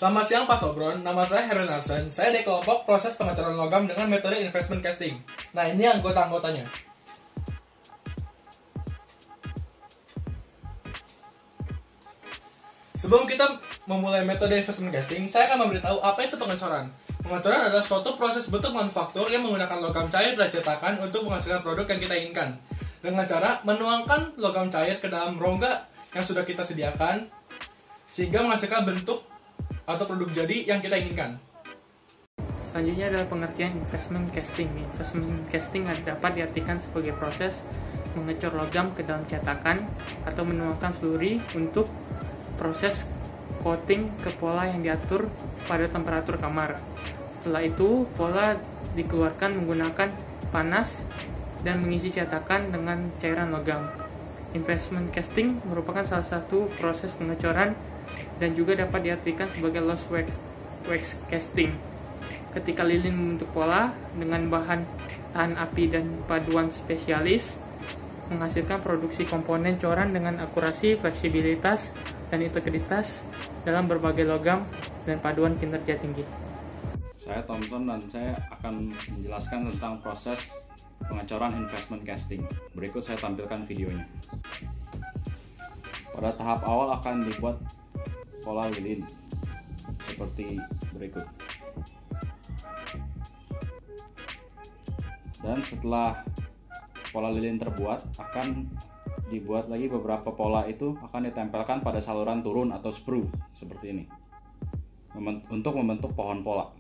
Selamat siang Pak Sobron, nama saya Heron Arsen. Saya dari kelompok proses pengecoran logam dengan metode investment casting. Nah, ini anggota-anggotanya. Sebelum kita memulai metode investment casting, saya akan memberitahu apa itu pengecoran. Pengecoran adalah suatu proses bentuk manufaktur yang menggunakan logam cair dan cetakan untuk menghasilkan produk yang kita inginkan. Dengan cara menuangkan logam cair ke dalam rongga yang sudah kita sediakan, sehingga menghasilkan bentuk atau produk jadi yang kita inginkan. Selanjutnya adalah pengertian investment casting. Investment casting dapat diartikan sebagai proses mengecor logam ke dalam cetakan atau menuangkan slurry untuk proses coating ke pola yang diatur pada temperatur kamar. Setelah itu, pola dikeluarkan menggunakan panas dan mengisi cetakan dengan cairan logam. Investment casting merupakan salah satu proses pengecoran dan juga dapat diartikan sebagai lost wax casting. Ketika lilin membentuk pola dengan bahan tahan api dan paduan spesialis, menghasilkan produksi komponen coran dengan akurasi, fleksibilitas, dan integritas dalam berbagai logam dan paduan kinerja tinggi. Saya Thompson dan saya akan menjelaskan tentang proses pengecoran investment casting. Berikut saya tampilkan videonya. Pada tahap awal akan dibuat pola lilin seperti berikut. Dan setelah pola lilin terbuat, akan dibuat lagi beberapa pola itu akan ditempelkan pada saluran turun atau sprue seperti ini untuk membentuk pohon pola.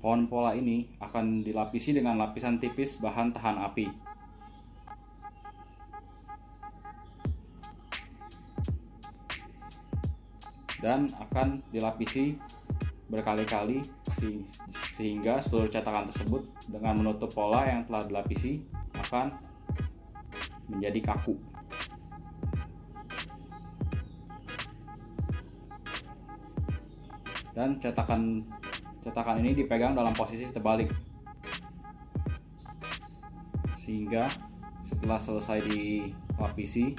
Pohon pola ini akan dilapisi dengan lapisan tipis bahan tahan api. Dan akan dilapisi berkali-kali sehingga seluruh cetakan tersebut dengan menutup pola yang telah dilapisi akan menjadi kaku. Dan cetakan ini dipegang dalam posisi terbalik sehingga setelah selesai dilapisi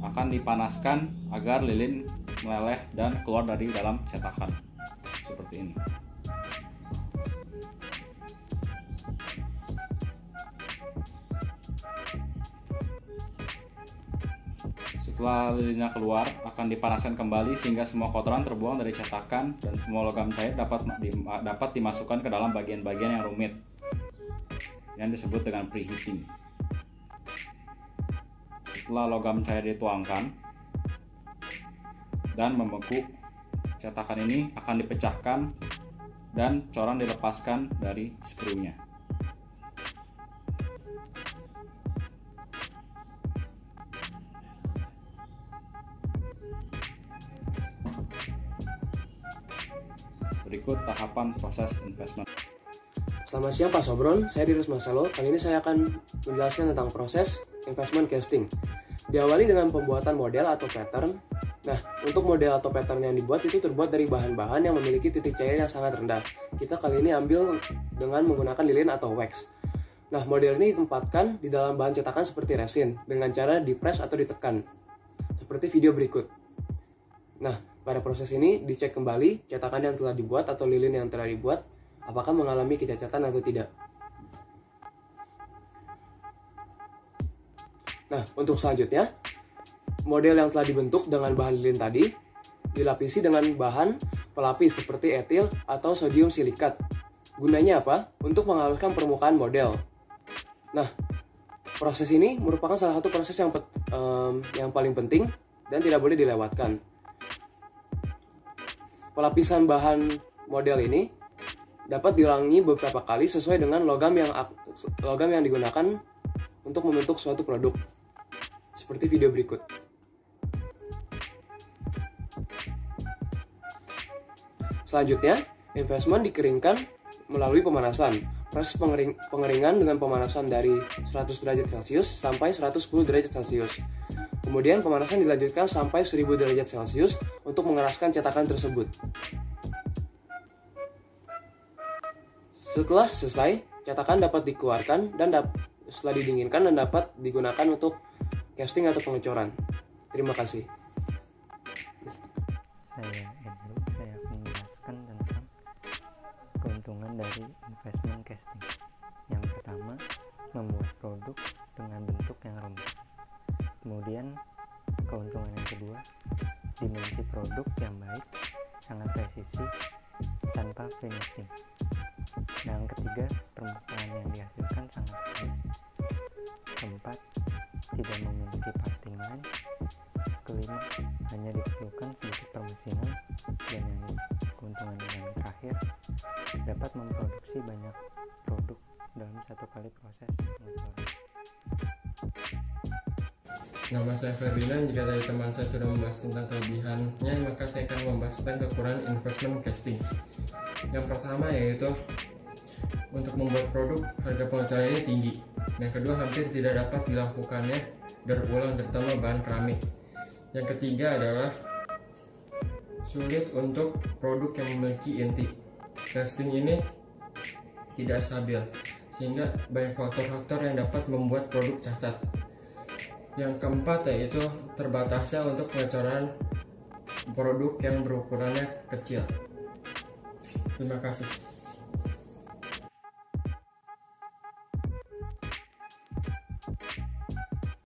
akan dipanaskan agar lilin meleleh dan keluar dari dalam cetakan seperti ini. Setelah lilinnya keluar, akan dipanaskan kembali sehingga semua kotoran terbuang dari cetakan dan semua logam cair dapat dimasukkan ke dalam bagian-bagian yang rumit yang disebut dengan preheating. Setelah logam cair dituangkan dan membeku, cetakan ini akan dipecahkan dan coran dilepaskan dari sprue-nya. Berikut tahapan proses investment. Selamat siang Pak Sobron, saya Diras Masalo. Kali ini saya akan menjelaskan tentang proses investment casting. Diawali dengan pembuatan model atau pattern. Nah, untuk model atau pattern yang dibuat itu terbuat dari bahan-bahan yang memiliki titik cair yang sangat rendah. Kita kali ini ambil dengan menggunakan lilin atau wax. Nah, model ini ditempatkan di dalam bahan cetakan seperti resin dengan cara di-press atau ditekan, seperti video berikut. Nah, pada proses ini dicek kembali cetakan yang telah dibuat atau lilin yang telah dibuat apakah mengalami kecacatan atau tidak. Nah, untuk selanjutnya, model yang telah dibentuk dengan bahan lilin tadi dilapisi dengan bahan pelapis seperti etil atau sodium silikat. Gunanya apa? Untuk menghaluskan permukaan model. Nah, proses ini merupakan salah satu proses yang paling penting dan tidak boleh dilewatkan. Pelapisan bahan model ini dapat diulangi beberapa kali sesuai dengan logam yang digunakan untuk membentuk suatu produk. Seperti video berikut. Selanjutnya, investment dikeringkan melalui pemanasan. Proses pengeringan dengan pemanasan dari 100 derajat Celcius sampai 110 derajat Celcius. Kemudian pemanasan dilanjutkan sampai 1000 derajat Celcius untuk mengeraskan cetakan tersebut. Setelah selesai, cetakan dapat dikeluarkan dan setelah didinginkan dan dapat digunakan untuk casting atau pengecoran. Terima kasih. Saya Edru, saya akan menjelaskan tentang keuntungan dari investment casting. Yang pertama, membuat produk dengan bentuk yang rumit. Kemudian, keuntungan yang kedua, dimensi produk yang baik, sangat presisi, tanpa finishing. Dan yang ketiga, permukaan yang dihasilkan sangat halus. Keempat, tidak memiliki parting line. Kelima, hanya diperlukan sedikit permesinan. Dan yang keuntungan yang terakhir, dapat memproduksi banyak produk dalam satu kali proses pengecoran. Nama saya Ferdinand. Jika tadi teman saya sudah membahas tentang kelebihannya, maka saya akan membahas tentang kekurangan investment casting. Yang pertama yaitu untuk membuat produk, harga pengecoran ini tinggi. Yang kedua, hampir tidak dapat dilakukannya berulang, terutama bahan keramik. Yang ketiga adalah sulit untuk produk yang memiliki inti. Casting ini tidak stabil, sehingga banyak faktor-faktor yang dapat membuat produk cacat. Yang keempat yaitu terbatasnya untuk pengecoran produk yang berukurannya kecil. Terima kasih.